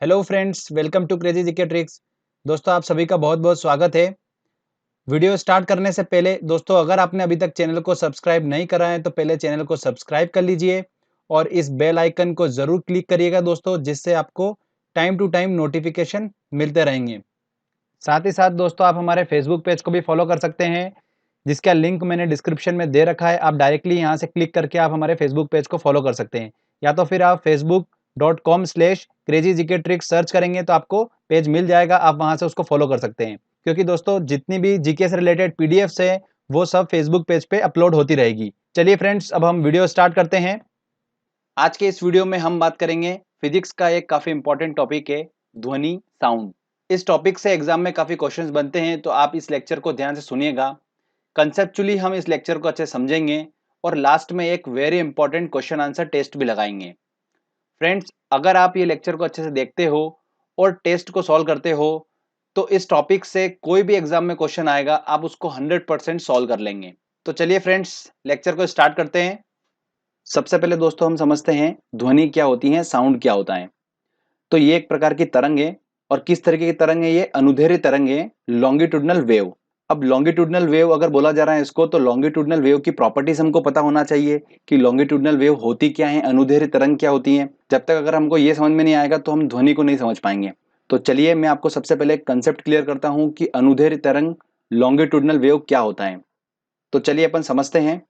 Hello friends, welcome to crazy GK tricks. दोस्तों, आप सभी का बहुत बहुत स्वागत है। वीडियो स्टार्ट करने से पहले दोस्तों, अगर आपने अभी तक चैनल को सब्सक्राइब नहीं करा है तो पहले चैनल को सब्सक्राइब कर लीजिए और इस बेल आइकन को ज़रूर क्लिक करिएगा दोस्तों, जिससे आपको टाइम टू टाइम नोटिफिकेशन मिलते रहेंगे। साथ ही साथ दोस्तों, आप हमारे फेसबुक पेज को भी फॉलो कर सकते हैं, जिसका लिंक मैंने डिस्क्रिप्शन में दे रखा है। आप डायरेक्टली यहाँ से क्लिक करके आप हमारे फेसबुक पेज को फॉलो कर सकते हैं, या तो फिर आप facebook.com/crazyGKtricks सर्च करेंगे तो आपको पेज मिल जाएगा। आप वहाँ से उसको फॉलो कर सकते हैं, क्योंकि दोस्तों जितनी भी जीके से रिलेटेड पीडीएफ्स है वो सब फेसबुक पेज पे अपलोड होती रहेगी। चलिए फ्रेंड्स, अब हम वीडियो स्टार्ट करते हैं। आज के इस वीडियो में हम बात करेंगे फिजिक्स का एक काफी इंपॉर्टेंट टॉपिक है, ध्वनि, साउंड। इस टॉपिक से एग्जाम में काफी क्वेश्चंस बनते हैं, तो आप इस लेक्चर को ध्यान से सुनिएगा। कंसेप्चुअली हम इस लेक्चर को अच्छे समझेंगे और लास्ट में एक very important question answer test भी लगाएंगे। फ्रेंड्स, अगर आप ये लेक्चर को अच्छे से देखते हो और टेस्ट को सॉल्व करते हो तो इस टॉपिक से कोई भी एग्जाम में क्वेश्चन आएगा आप उसको 100% सॉल्व कर लेंगे। तो चलिए फ्रेंड्स, लेक्चर को स्टार्ट करते हैं। सबसे पहले दोस्तों हम समझते हैं ध्वनि क्या होती है, साउंड क्या होता है। तो ये एक प्रकार की तरंग है, और किस तरीके की तरंग है? ये अनुदैर्ध्य तरंग है, लॉन्गिट्यूडनल वेव। अब लॉन्गिट्यूडनल वेव अगर बोला जा रहा है इसको, तो लॉन्गिट्यूडनल वेव की प्रॉपर्टीज हमको पता होना चाहिए कि लॉन्गिट्यूडनल वेव होती क्या है, अनुदैर्ध्य तरंग क्या होती है। जब तक अगर हमको ये समझ में नहीं आएगा तो हम ध्वनि को नहीं समझ पाएंगे। तो चलिए मैं आपको सबसे पहले कंसेप्ट क्लियर करता हूं कि अनुदैर्ध्य तरंग, लॉन्गिट्यूडनल वेव क्या होता है। तो चलिए अपन समझते हैं।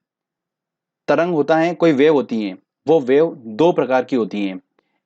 तरंग होता है, कोई वेव होती है, वो वेव दो प्रकार की होती हैं।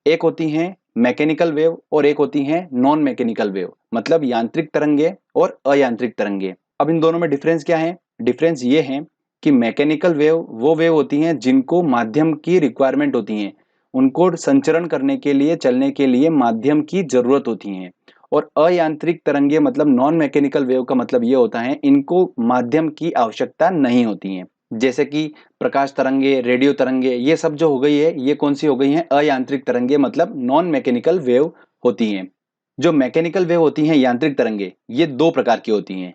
एक होती हैं मैकेनिकल वेव और एक होती हैं नॉन मैकेनिकल वेव, मतलब यांत्रिक तरंगे और अयांत्रिक तरंगे। अब इन दोनों में डिफरेंस क्या है? डिफरेंस ये है कि मैकेनिकल वेव वो वेव होती हैं जिनको माध्यम की रिक्वायरमेंट होती है, उनको संचरण करने के लिए, चलने के लिए माध्यम की जरूरत होती है। और अयांत्रिक तरंगे मतलब नॉन मैकेनिकल वेव का मतलब ये होता है इनको माध्यम की आवश्यकता नहीं होती है। जैसे कि प्रकाश तरंगे, रेडियो तरंगे, ये सब जो हो गई है, ये कौन सी हो गई हैं? अयांत्रिक तरंगे, मतलब नॉन मैकेनिकल वेव होती हैं। जो मैकेनिकल वेव होती हैं, यांत्रिक तरंगे, ये दो प्रकार की होती हैं।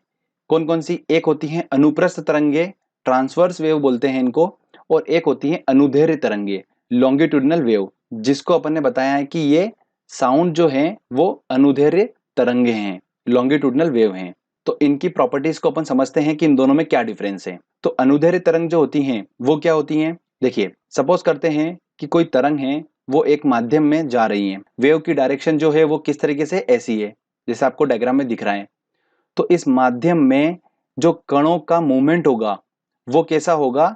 कौन कौन सी? एक होती हैं अनुप्रस्थ तरंगे, ट्रांसवर्स वेव बोलते हैं इनको, और एक होती हैं अनुदैर्ध्य तरंगे, लॉन्गिट्यूडनल वेव, जिसको अपन ने बताया है कि ये साउंड जो है वो अनुदैर्ध्य तरंगे हैं, लॉन्गिट्यूडनल वेव हैं। तो इनकी प्रॉपर्टीज को अपन समझते हैं कि इन दोनों में क्या डिफरेंस है। तो अनुदैर्ध्य तरंग जो होती हैं वो क्या होती हैं? देखिए, सपोज करते हैं कि कोई तरंग है, वो एक माध्यम में जा रही है। वेव की डायरेक्शन जो है वो किस तरीके से? ऐसी है, जैसे आपको डायग्राम में दिख रहा है। तो इस माध्यम में जो कणों का मूवमेंट होगा वो कैसा होगा?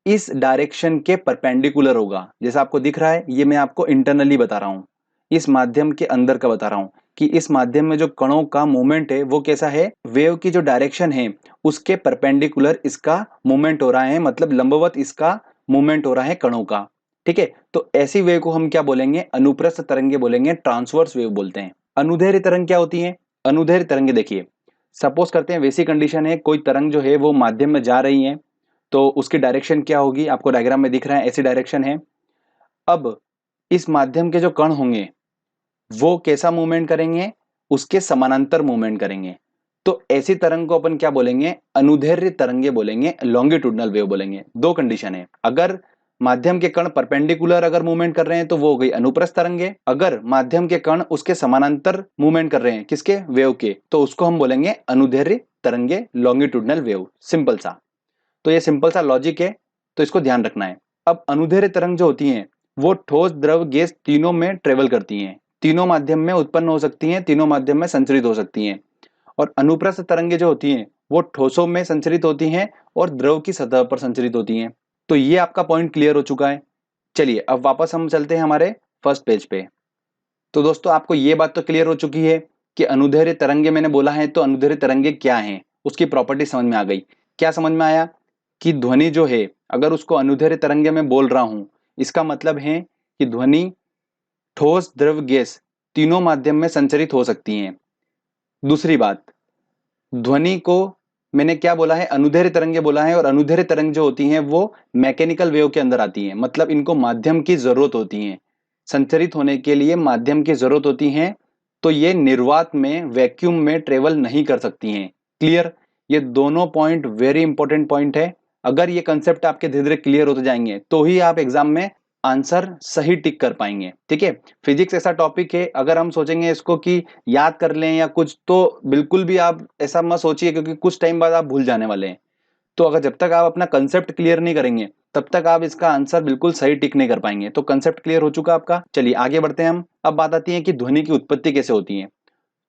इस डायरेक्शन के परपेंडिकुलर होगा। जैसा आपको दिख रहा है, ये मैं आपको इंटरनली बता रहा हूं, इस माध्यम के अंदर का बता रहा हूं कि इस माध्यम में जो कणों का मूवमेंट है वो कैसा है? वेव की जो डायरेक्शन है उसके परपेंडिकुलर इसका मूवमेंट हो रहा है, मतलब लंबवत इसका मूवमेंट हो रहा है कणों का। ठीक है, तो ऐसी वेव को हम क्या बोलेंगे? अनुप्रस्थ तरंगे बोलेंगे, ट्रांसवर्स वेव बोलते हैं। अनुदैर्ध्य तरंग क्या होती है? अनुदैर्ध्य तरंगे, देखिए सपोज करते हैं वैसी कंडीशन है, कोई तरंग जो है वो माध्यम में जा रही है, तो उसकी डायरेक्शन क्या होगी? आपको डायग्राम में दिख रहा है, ऐसी डायरेक्शन है। अब इस माध्यम के जो कण होंगे वो कैसा मूवमेंट करेंगे? उसके समानांतर मूवमेंट करेंगे। तो ऐसी तरंग को अपन क्या बोलेंगे? अनुदैर्ध्य तरंगे बोलेंगे, लॉन्गिट्यूडनल वेव बोलेंगे। दो कंडीशन है, अगर माध्यम के कण परपेंडिकुलर अगर मूवमेंट कर रहे हैं तो वो हो गई अनुप्रस्थ तरंगे, अगर माध्यम के कण उसके समानांतर मूवमेंट कर रहे हैं, किसके? वेव के, तो उसको हम बोलेंगे अनुदैर्ध्य तरंगे, लॉन्गिट्यूडनल वेव। सिंपल सा। तो ये सिंपल सा लॉजिक है, तो इसको ध्यान रखना है। अब अनुदैर्ध्य तरंग जो होती हैं वो ठोस, द्रव, गैस तीनों में ट्रेवल करती हैं, तीनों माध्यम में उत्पन्न हो सकती हैं, तीनों माध्यम में संचरित हो सकती हैं। और अनुप्रस्थ तरंगे जो होती हैं वो ठोसों में संचरित होती हैं और द्रव की सतह पर संचरित होती हैं। तो ये आपका पॉइंट क्लियर हो चुका है। चलिए अब वापस हम चलते हैं हमारे फर्स्ट पेज पे। तो दोस्तों आपको ये बात तो क्लियर हो चुकी है कि अनुदैर्ध्य तरंगे मैंने बोला है, तो अनुदैर्ध्य तरंगे क्या हैं, उसकी प्रॉपर्टी समझ में आ गई। क्या समझ में आया? कि ध्वनि जो है, अगर उसको अनुदैर्ध्य तरंगे में बोल रहा हूं, इसका मतलब है कि ध्वनि ठोस, द्रव, गैस तीनों माध्यम में संचरित हो सकती हैं। दूसरी बात, ध्वनि को मैंने क्या बोला है? अनुदैर्ध्य तरंगे बोला है, और अनुदैर्ध्य तरंग जो होती हैं वो मैकेनिकल वेव के अंदर आती हैं, मतलब इनको माध्यम की जरूरत होती है, संचरित होने के लिए माध्यम की जरूरत होती है। तो ये निर्वात में, वैक्यूम में ट्रेवल नहीं कर सकती हैं। क्लियर? ये दोनों पॉइंट वेरी इंपॉर्टेंट पॉइंट है। अगर ये कंसेप्ट आपके धीरे धीरे क्लियर होते जाएंगे तो ही आप एग्जाम में आंसर सही टिक कर पाएंगे। ठीक है, फिजिक्स ऐसा टॉपिक है, अगर हम सोचेंगे इसको कि याद कर लें या कुछ, तो बिल्कुल भी आप ऐसा मत सोचिए, क्योंकि कुछ टाइम बाद आप भूल जाने वाले हैं। तो अगर जब तक आप अपना कंसेप्ट क्लियर नहीं करेंगे तब तक आप इसका आंसर बिल्कुल सही टिक नहीं कर पाएंगे। तो कंसेप्ट क्लियर हो चुका आपका, चलिए आगे बढ़ते हैं हम। अब बात आती है कि ध्वनि की उत्पत्ति कैसे होती है।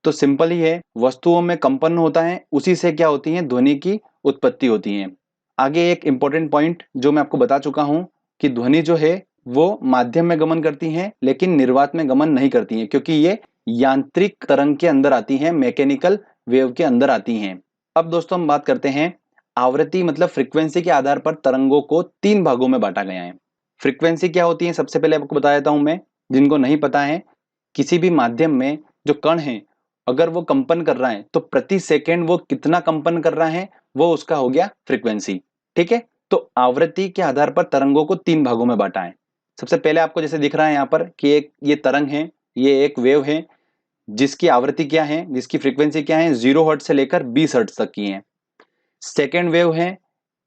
तो सिंपल ही है, वस्तुओं में कंपन होता है, उसी से क्या होती है, ध्वनि की उत्पत्ति होती है। आगे एक इंपॉर्टेंट पॉइंट जो मैं आपको बता चुका हूं कि ध्वनि जो है वो माध्यम में गमन करती है लेकिन निर्वात में गमन नहीं करती है, क्योंकि ये यांत्रिक तरंग के अंदर आती है, मैकेनिकल वेव के अंदर आती हैं। अब दोस्तों हम बात करते हैं आवृत्ति मतलब फ्रीक्वेंसी के आधार पर तरंगों को 3 भागों में बांटा गया है। फ्रीक्वेंसी क्या होती है सबसे पहले आपको बता देता हूं मैं, जिनको नहीं पता है। किसी भी माध्यम में जो कण है अगर वो कंपन कर रहा है तो प्रति सेकंड वो कितना कंपन कर रहा है, वो उसका हो गया फ्रीक्वेंसी। ठीक है, तो आवृत्ति के आधार पर तरंगों को 3 भागों में बांटा है। सबसे पहले आपको जैसे दिख रहा है यहाँ पर कि एक ये तरंग है, ये एक वेव है जिसकी आवृत्ति क्या है, जिसकी फ्रीक्वेंसी क्या है, 0 हर्ट्ज से लेकर 20 हर्ट्ज तक की है। सेकेंड वेव है,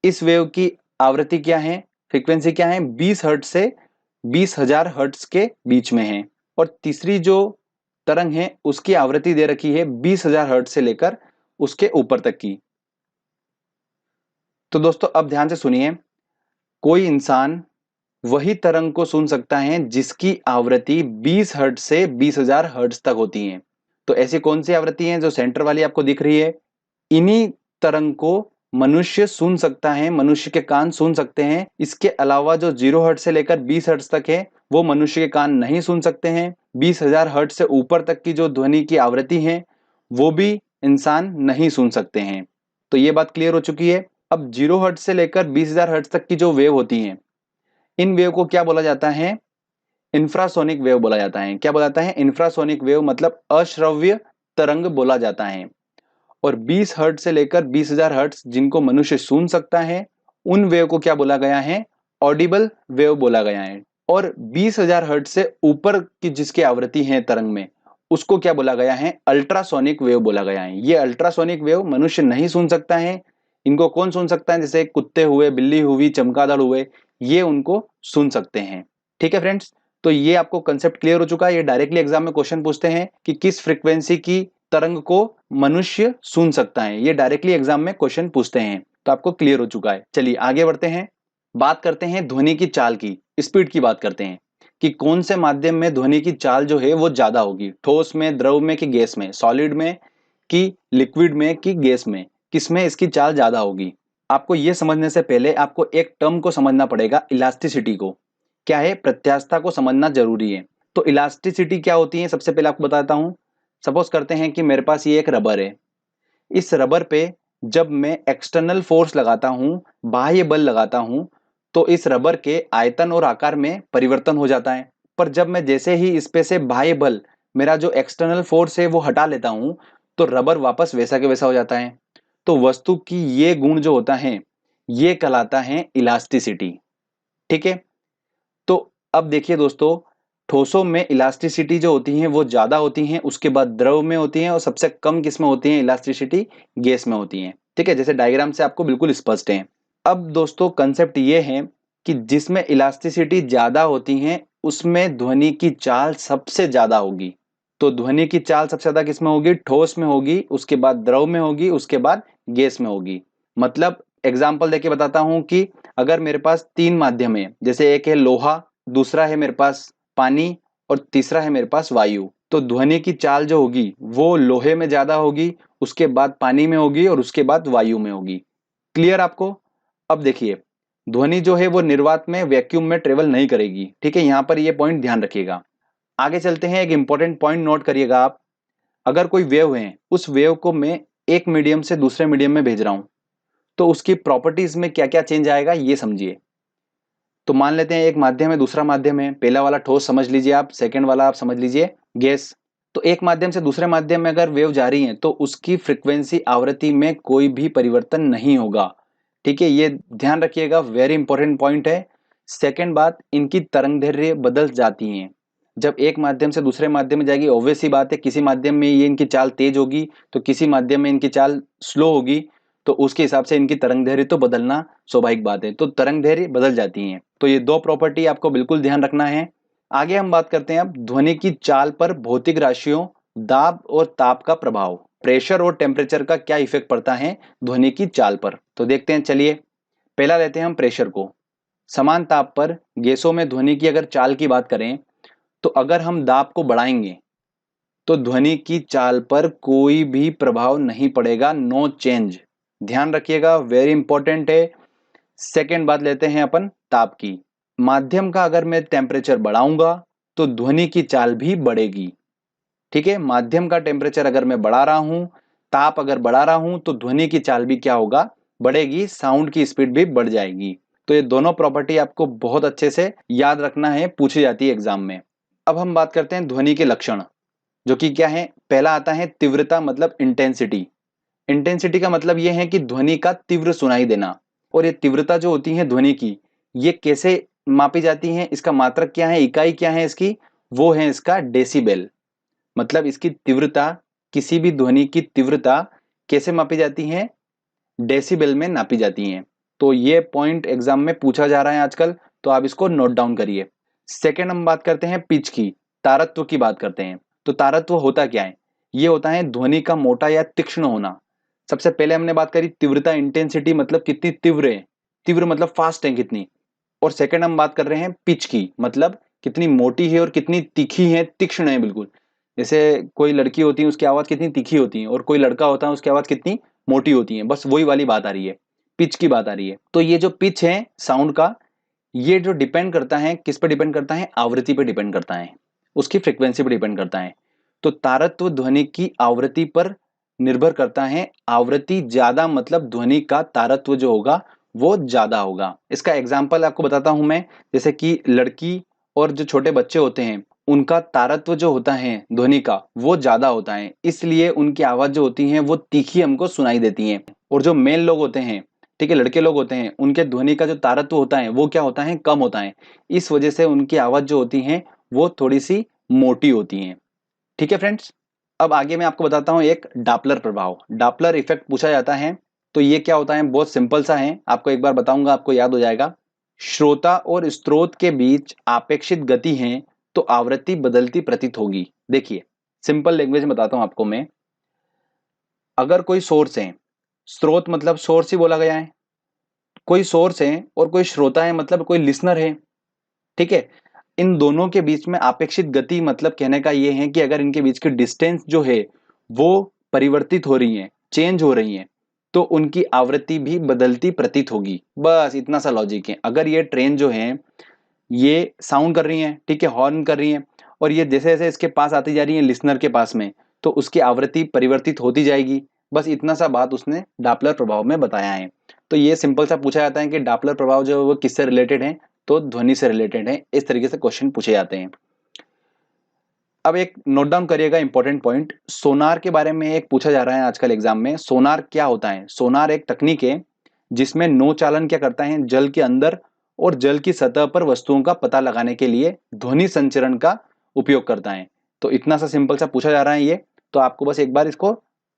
इस वेव की आवृत्ति क्या है, फ्रीक्वेंसी क्या है, 20 हर्ट्ज से 20,000 हर्ट्ज के बीच में है। और तीसरी जो तरंग है उसकी आवृत्ति दे रखी है 20,000 हर्ट्ज से लेकर उसके ऊपर तक की। तो दोस्तों अब ध्यान से सुनिए, कोई इंसान वही तरंग को सुन सकता है जिसकी आवृत्ति 20 हर्ट्ज से 20,000 हर्ट्ज तक होती है। तो ऐसी कौन सी आवृत्ति है जो सेंटर वाली आपको दिख रही है, इन्हीं तरंग को मनुष्य सुन सकता है, मनुष्य के कान सुन सकते हैं। इसके अलावा जो 0 हर्ट्ज से लेकर 20 हर्ट्ज तक है वो मनुष्य के कान नहीं सुन सकते हैं। 20,000 हर्ट्ज से ऊपर तक की जो ध्वनि की आवृत्ति है वो भी इंसान नहीं सुन सकते हैं। तो ये बात क्लियर हो चुकी है। अब 0 हर्ट्ज से लेकर 20,000 हर्ट्ज तक की जो वेव होती है, इन वेव को क्या बोला जाता है, इंफ्रासोनिक वेव बोला जाता है। क्या बोला जाता है, इंफ्रासोनिक वेव, मतलब अश्रव्य तरंग बोला जाता है। और 20 हर्ट्ज से लेकर 20,000 हर्ट्ज जिनको मनुष्य सुन सकता है, उन वेव को क्या बोला गया है, ऑडिबल वेव बोला गया है। और 20,000 हर्ट्ज से ऊपर की जिसकी आवृत्ति है तरंग में, उसको क्या बोला गया है, अल्ट्रासोनिक वेव बोला गया है। ये अल्ट्रासोनिक वेव मनुष्य नहीं सुन सकता है, इनको कौन सुन सकता है, जैसे कुत्ते हुए, बिल्ली हुई, चमगादड़ हुए, ये उनको सुन सकते हैं। ठीक है फ्रेंड्स, तो ये आपको कंसेप्ट क्लियर हो चुका है। ये डायरेक्टली एग्जाम में क्वेश्चन पूछते हैं कि किस फ्रीक्वेंसी की तरंग को मनुष्य सुन सकता है, ये डायरेक्टली एग्जाम में क्वेश्चन पूछते हैं। तो आपको क्लियर हो चुका है। चलिए आगे बढ़ते हैं, बात करते हैं ध्वनि की चाल की, स्पीड की बात करते हैं कि कौन से माध्यम में ध्वनि की चाल जो है वो ज्यादा होगी, ठोस में, द्रव में कि गैस में, सॉलिड में कि लिक्विड में कि गैस में, किसमें इसकी चाल ज्यादा होगी। आपको ये समझने से पहले आपको एक टर्म को समझना पड़ेगा, इलास्टिसिटी को। क्या है, प्रत्यास्थता को समझना जरूरी है। तो इलास्टिसिटी क्या होती है सबसे पहले आपको बताता हूं। सपोज करते हैं कि मेरे पास ये एक रबर है, इस रबर पे जब मैं एक्सटर्नल फोर्स लगाता हूं, बाह्य बल लगाता हूं, तो इस रबर के आयतन और आकार में परिवर्तन हो जाता है। पर जब मैं जैसे ही इस पे से बाह्य बल, मेरा जो एक्सटर्नल फोर्स है वो हटा लेता हूं, तो रबर वापस वैसा के वैसा हो जाता है। तो वस्तु की ये गुण जो होता है ये कहलाता है इलास्टिसिटी। ठीक है, तो अब देखिए दोस्तों, ठोसों में इलास्टिसिटी जो होती है वो ज्यादा होती है, उसके बाद द्रव में होती है, और सबसे कम किसमें होती है इलास्टिसिटी, गैस में होती है। ठीक है, जैसे डायग्राम से आपको बिल्कुल स्पष्ट है। अब दोस्तों कंसेप्ट ये है कि जिसमें इलास्टिसिटी ज्यादा होती है उसमें ध्वनि की चाल सबसे ज्यादा होगी। तो ध्वनि की चाल सबसे ज्यादा किसमें होगी, ठोस में होगी, उसके बाद द्रव में होगी, उसके बाद गैस में होगी। मतलब एग्जाम्पल देके बताता हूं कि अगर मेरे पास 3 माध्यम है, जैसे एक है लोहा, दूसरा है मेरे पास पानी, और तीसरा है मेरे पास वायु, तो ध्वनि की चाल जो होगी वो लोहे में ज्यादा होगी, उसके बाद पानी में होगी, और उसके बाद वायु में होगी। क्लियर आपको। अब देखिए, ध्वनि जो है वो निर्वात में, वैक्यूम में ट्रेवल नहीं करेगी। ठीक है, यहां पर ये पॉइंट ध्यान रखिएगा। आगे चलते हैं, एक इंपॉर्टेंट पॉइंट नोट करिएगा आप। अगर कोई वेव है, उस वेव को मैं एक मीडियम से दूसरे मीडियम में भेज रहा हूं, तो उसकी प्रॉपर्टीज में क्या क्या चेंज आएगा ये समझिए। तो मान लेते हैं एक माध्यम है, दूसरा माध्यम है, पहला वाला ठोस समझ लीजिए आप, सेकंड वाला आप समझ लीजिए गैस। तो एक माध्यम से दूसरे माध्यम में अगर वेव जा रही है तो उसकी फ्रीक्वेंसी, आवृत्ति में कोई भी परिवर्तन नहीं होगा। ठीक है, ये ध्यान रखिएगा, वेरी इंपॉर्टेंट पॉइंट है। सेकंड बात, इनकी तरंगदैर्घ्य बदल जाती हैं। जब एक माध्यम से दूसरे माध्यम में जाएगी, ऑब्वियस सी बात है, किसी माध्यम में ये इनकी चाल तेज होगी तो किसी माध्यम में इनकी चाल स्लो होगी। तो उसके हिसाब से इनकी तरंग दैर्घ्य तो बदलना स्वाभाविक बात है, तो तरंग दैर्घ्य बदल जाती हैं। तो ये दो प्रॉपर्टी आपको बिल्कुल ध्यान रखना है। आगे हम बात करते हैं अब ध्वनि की चाल पर भौतिक राशियों दाब और ताप का प्रभाव, प्रेशर और टेम्परेचर का क्या इफेक्ट पड़ता है ध्वनि की चाल पर। तो देखते हैं, चलिए पहला लेते हैं हम प्रेशर को। समान ताप पर गैसों में ध्वनि की अगर चाल की बात करें तो अगर हम दाब को बढ़ाएंगे तो ध्वनि की चाल पर कोई भी प्रभाव नहीं पड़ेगा, नो चेंज। ध्यान रखिएगा, वेरी इंपॉर्टेंट है। सेकेंड बात लेते हैं अपन ताप की। माध्यम का अगर मैं टेम्परेचर बढ़ाऊंगा तो ध्वनि की चाल भी बढ़ेगी। ठीक है, माध्यम का टेम्परेचर अगर मैं बढ़ा रहा हूं, ताप अगर बढ़ा रहा हूं, तो ध्वनि की चाल भी क्या होगा, बढ़ेगी, साउंड की स्पीड भी बढ़ जाएगी। तो ये दोनों प्रॉपर्टी आपको बहुत अच्छे से याद रखना है, पूछी जाती है एग्जाम में। अब हम बात करते हैं ध्वनि के लक्षण, जो कि क्या है। पहला आता है तीव्रता, मतलब इंटेंसिटी। इंटेंसिटी का मतलब यह है कि ध्वनि का तीव्र सुनाई देना। और ये तीव्रता जो होती है ध्वनि की, ये कैसे मापी जाती है, इसका मात्रक क्या है, इकाई क्या है इसकी, वो है इसका डेसिबल। मतलब इसकी तीव्रता, किसी भी ध्वनि की तीव्रता कैसे मापी जाती है, डेसिबल में नापी जाती है। तो ये पॉइंट एग्जाम में पूछा जा रहा है आजकल, तो आप इसको नोट डाउन करिए। सेकेंड हम बात करते हैं पिच की, तारत्व की बात करते हैं। तो तारत्व होता क्या है, ये होता है ध्वनि का मोटा या तीक्ष्ण होना। सबसे पहले हमने बात करी तीव्रता, इंटेंसिटी, मतलब कितनी तीव्र है, तीव्र मतलब फास्ट है कितनी। और सेकंड हम बात कर रहे हैं पिच की, मतलब कितनी मोटी है और कितनी तीखी है, तीक्ष्ण है बिल्कुल। जैसे कोई लड़की होती है उसकी आवाज कितनी तीखी होती है और कोई लड़का होता है उसकी आवाज कितनी मोटी होती है, बस वही वाली बात आ रही है, पिच की बात आ रही है। तो ये जो पिच है साउंड का, ये जो डिपेंड करता है किस पर डिपेंड करता है, आवृत्ति पर डिपेंड करता है, उसकी फ्रिक्वेंसी पर डिपेंड करता है। तो तारत्व ध्वनि की आवृत्ति पर निर्भर करता है। आवृत्ति ज्यादा मतलब ध्वनि का तारत्व जो होगा वो ज्यादा होगा। इसका एग्जाम्पल आपको बताता हूं मैं। जैसे कि लड़की और जो छोटे बच्चे होते हैं उनका तारत्व जो होता है ध्वनि का वो ज्यादा होता है, इसलिए उनकी आवाज जो होती है वो तीखी हमको सुनाई देती है। और जो मेल लोग होते हैं, ठीक है, लड़के लोग होते हैं, उनके ध्वनि का जो तारत्व होता है वो क्या होता है, कम होता है। इस वजह से उनकी आवाज जो होती है वो थोड़ी सी मोटी होती है। ठीक है फ्रेंड्स, अब आगे मैं आपको बताता हूं एक डापलर प्रभाव, डापलर इफेक्ट पूछा जाता है। तो ये क्या होता है, बहुत सिंपल सा है, आपको एक बार बताऊंगा आपको याद हो जाएगा। श्रोता और स्रोत के बीच आपेक्षित गति है तो आवृत्ति बदलती प्रतीत होगी। देखिए सिंपल लैंग्वेज में बताता हूं आपको मैं। अगर कोई सोर्स है, स्रोत मतलब सोर्स ही बोला गया है, कोई सोर्स है और कोई श्रोता है मतलब कोई लिसनर है, ठीक है। इन दोनों के बीच में आपेक्षित गति मतलब कहने का ये है कि अगर इनके बीच की डिस्टेंस जो है वो परिवर्तित हो रही है, चेंज हो रही है, तो उनकी आवृत्ति भी बदलती प्रतीत होगी। बस इतना सा लॉजिक है। अगर ये ट्रेन जो है ये साउंड कर रही है, ठीक है, हॉर्न कर रही है, और ये जैसे जैसे इसके पास आती जा रही है लिसनर के पास में, तो उसकी आवृत्ति परिवर्तित होती जाएगी। बस इतना सा बात उसने डापलर प्रभाव में बताया है। तो ये सिंपल सा पूछा जाता है कि डापलर प्रभाव जो है वो किससे रिलेटेड है, तो ध्वनि से रिलेटेड है। इस तरीके से क्वेश्चन पूछे जाते हैं। अब एक नोट डाउन करिएगा इंपॉर्टेंट पॉइंट, सोनार के बारे में एक पूछा जा रहा है आजकल एग्जाम में। सोनार क्या होता है, सोनार एक तकनीक है जिसमें नौचालन क्या करता है, जल के अंदर और जल की सतह पर वस्तुओं का पता लगाने के लिए ध्वनि संचरण का उपयोग करता है। तो इतना सा सिंपल सा पूछा जा रहा है ये, तो आपको बस एक बार इसको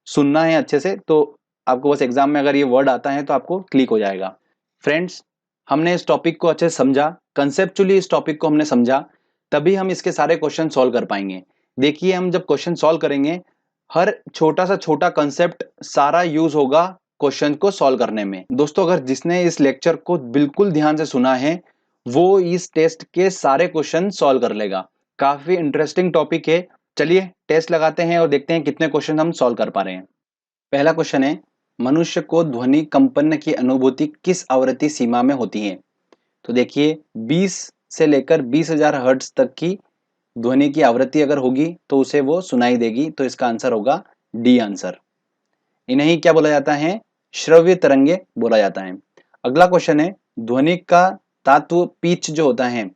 सुनना है अच्छे से, तो आपको बस एग्जाम में अगर ये वर्ड आता है तो आपको क्लिक हो जाएगा। फ्रेंड्स, हमने इस टॉपिक को अच्छे से समझा, कंसेप्चुअली इस टॉपिक को हमने समझा, तभी हम इसके सारे क्वेश्चन सॉल्व कर पाएंगे। देखिए हम जब क्वेश्चन सॉल्व करेंगे, हर छोटा सा छोटा कंसेप्ट सारा यूज होगा क्वेश्चन को सॉल्व करने में। दोस्तों, अगर जिसने इस लेक्चर को बिल्कुल ध्यान से सुना है वो इस टेस्ट के सारे क्वेश्चन सॉल्व कर लेगा। काफी इंटरेस्टिंग टॉपिक है। चलिए टेस्ट लगाते हैं और देखते हैं कितने क्वेश्चन हम सॉल्व कर पा रहे हैं। पहला क्वेश्चन है, मनुष्य को ध्वनि कंपन की अनुभूति किस आवृत्ति सीमा में होती है। तो देखिए 20 से लेकर 20,000 हर्ट्ज तक की ध्वनि की आवृत्ति अगर होगी तो उसे वो सुनाई देगी। तो इसका आंसर होगा डी आंसर। इन्हें क्या बोला जाता है, श्रव्य तरंगे बोला जाता है। अगला क्वेश्चन है, ध्वनि का तात्व पिच जो होता है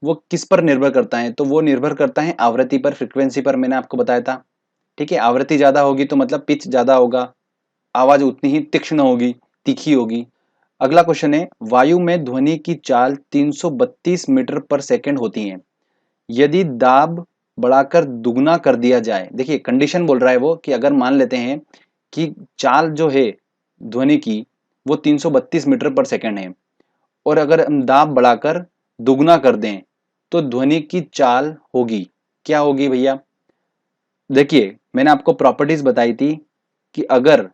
वो किस पर निर्भर करता है। तो वो निर्भर करता है आवृत्ति पर, फ्रीक्वेंसी पर, मैंने आपको बताया था। ठीक है, आवृत्ति ज्यादा होगी तो मतलब पिच ज्यादा होगा, आवाज उतनी ही तीक्ष्ण होगी, तीखी होगी। अगला क्वेश्चन है, वायु में ध्वनि की चाल 332 मीटर पर सेकंड होती है। यदि दाब बढ़ाकर दुगना कर दिया जाए, देखिए कंडीशन बोल रहा है वो कि अगर मान लेते हैं कि चाल जो है ध्वनि की वो 332 मीटर पर सेकंड है, और अगर हम दाब बढ़ाकर दुगना कर दें तो ध्वनि की चाल होगी, क्या होगी भैया? देखिए, मैंने आपको प्रॉपर्टीज बताई थी कि अगर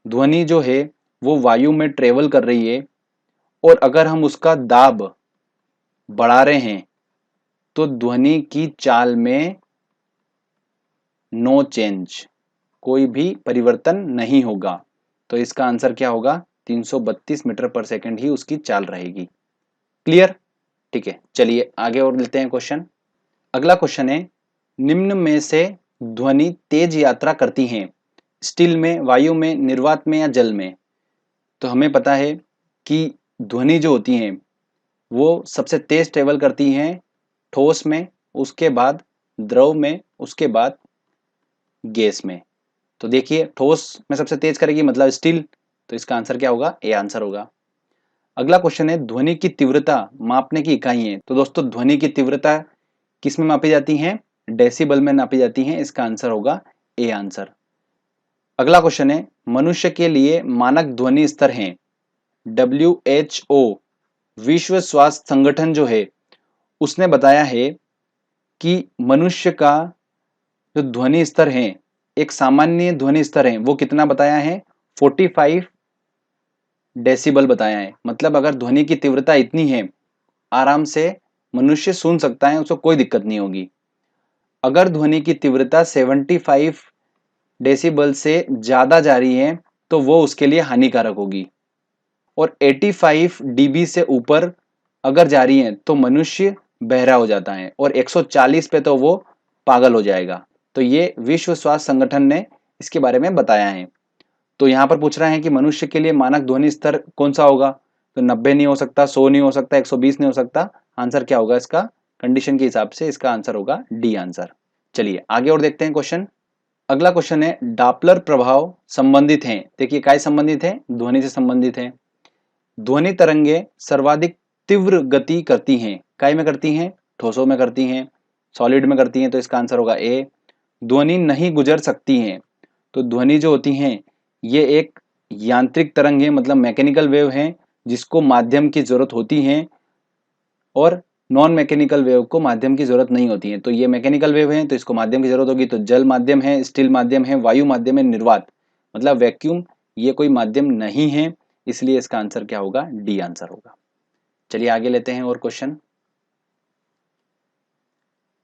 ध्वनि जो है वो वायु में ट्रेवल कर रही है और अगर हम उसका दाब बढ़ा रहे हैं तो ध्वनि की चाल में नो चेंज, कोई भी परिवर्तन नहीं होगा। तो इसका आंसर क्या होगा? 332 मीटर पर सेकंड ही उसकी चाल रहेगी। क्लियर? ठीक है, चलिए आगे और लेते हैं क्वेश्चन। अगला क्वेश्चन है, निम्न में से ध्वनि तेज यात्रा करती हैं, स्टील में, वायु में, निर्वात में या जल में? तो हमें पता है कि ध्वनि जो होती हैं वो सबसे तेज ट्रेवल करती हैं ठोस में, उसके बाद द्रव में, उसके बाद गैस में। तो देखिए, ठोस में सबसे तेज करेगी मतलब स्टील, तो इसका आंसर क्या होगा? ए आंसर होगा। अगला क्वेश्चन है, ध्वनि की तीव्रता मापने की इकाई है। तो दोस्तों, ध्वनि की तीव्रता किस में मापी जाती है? डेसिबल में नापी जाती है। इसका आंसर होगा ए आंसर। अगला क्वेश्चन है, मनुष्य के लिए मानक ध्वनि स्तर हैं। WHO विश्व स्वास्थ्य संगठन जो है उसने बताया है कि मनुष्य का जो ध्वनि स्तर है, एक सामान्य ध्वनि स्तर है, वो कितना बताया है? 45 डेसिबल बताया है। मतलब अगर ध्वनि की तीव्रता इतनी है, आराम से मनुष्य सुन सकता है, उसको कोई दिक्कत नहीं होगी। अगर ध्वनि की तीव्रता 75 डेसिबल से ज्यादा जा रही है तो वो उसके लिए हानिकारक होगी, और 85 डीबी से ऊपर अगर जा रही है तो मनुष्य बहरा हो जाता है, और 140 पे तो वो पागल हो जाएगा। तो ये विश्व स्वास्थ्य संगठन ने इसके बारे में बताया है। तो यहाँ पर पूछ रहा है कि मनुष्य के लिए मानक ध्वनि स्तर कौन सा होगा? तो 90 नहीं हो सकता, 100 नहीं हो सकता, 120 नहीं हो सकता। आंसर क्या होगा इसका? कंडीशन के हिसाब से इसका आंसर होगा डी आंसर। चलिए आगे और देखते हैं क्वेश्चन। अगला क्वेश्चन है, डॉपलर प्रभाव संबंधित हैं। देखिए, काय संबंधित है? ध्वनि से संबंधित है। ध्वनि तरंगे सर्वाधिक तीव्र गति करती हैं, काय में करती हैं? ठोसों में करती हैं, सॉलिड में करती हैं। तो इसका आंसर होगा ए। ध्वनि नहीं गुजर सकती हैं। तो ध्वनि जो होती हैं ये एक यांत्रिक तरंग है, मतलब मैकेनिकल वेव है, जिसको माध्यम की जरूरत होती है, और नॉन मैकेनिकल वेव को माध्यम की जरूरत नहीं होती है। तो ये मैकेनिकल वेव है तो इसको माध्यम की जरूरत होगी। तो जल माध्यम है, स्टील माध्यम है, वायु माध्यम है, निर्वात मतलब वैक्यूम, ये कोई माध्यम नहीं है, इसलिए इसका आंसर क्या होगा? डी आंसर होगा। चलिए आगे लेते हैं और क्वेश्चन।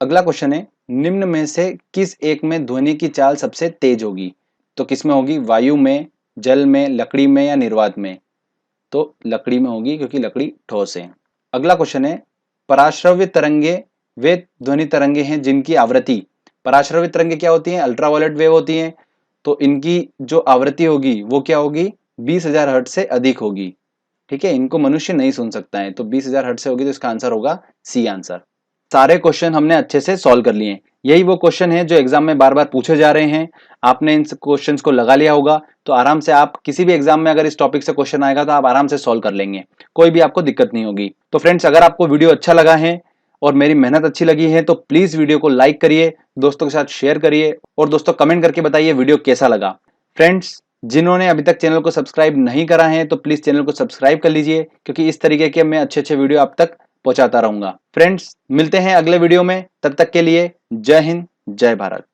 अगला क्वेश्चन है, निम्न में से किस एक में ध्वनि की चाल सबसे तेज होगी? तो किस में होगी? वायु में, जल में, लकड़ी में या निर्वात में? तो लकड़ी में होगी, क्योंकि लकड़ी ठोस है। अगला क्वेश्चन है, पराश्रव्य तरंगे वे ध्वनि तरंगे हैं जिनकी आवृत्ति, पराश्रव्य तरंगे क्या होती हैं? अल्ट्रावायलेट वेव होती हैं। तो इनकी जो आवृत्ति होगी वो क्या होगी? 20,000 हर्ट्ज से अधिक होगी। ठीक है, इनको मनुष्य नहीं सुन सकता है, तो 20,000 हर्ट्ज से होगी, तो इसका आंसर होगा सी आंसर। सारे क्वेश्चन हमने अच्छे से सॉल्व कर लिए। यही वो क्वेश्चन है जो एग्जाम में बार बार पूछे जा रहे हैं। आपने इन क्वेश्चंस को लगा लिया होगा तो आराम से आप किसी भी एग्जाम में अगर इस टॉपिक से क्वेश्चन आएगा तो आप आराम से सॉल्व कर लेंगे, कोई भी आपको दिक्कत नहीं होगी। तो फ्रेंड्स, अगर आपको वीडियो अच्छा लगा है और मेरी मेहनत अच्छी लगी है तो प्लीज वीडियो को लाइक करिए, दोस्तों के साथ शेयर करिए, और दोस्तों कमेंट करके बताइए वीडियो कैसा लगा। फ्रेंड्स, जिन्होंने अभी तक चैनल को सब्सक्राइब नहीं करा है तो प्लीज चैनल को सब्सक्राइब कर लीजिए, क्योंकि इस तरीके के मैं अच्छे अच्छे वीडियो आप तक पहुंचाता रहूंगा। फ्रेंड्स, मिलते हैं अगले वीडियो में, तब तक के लिए जय हिंद, जय भारत।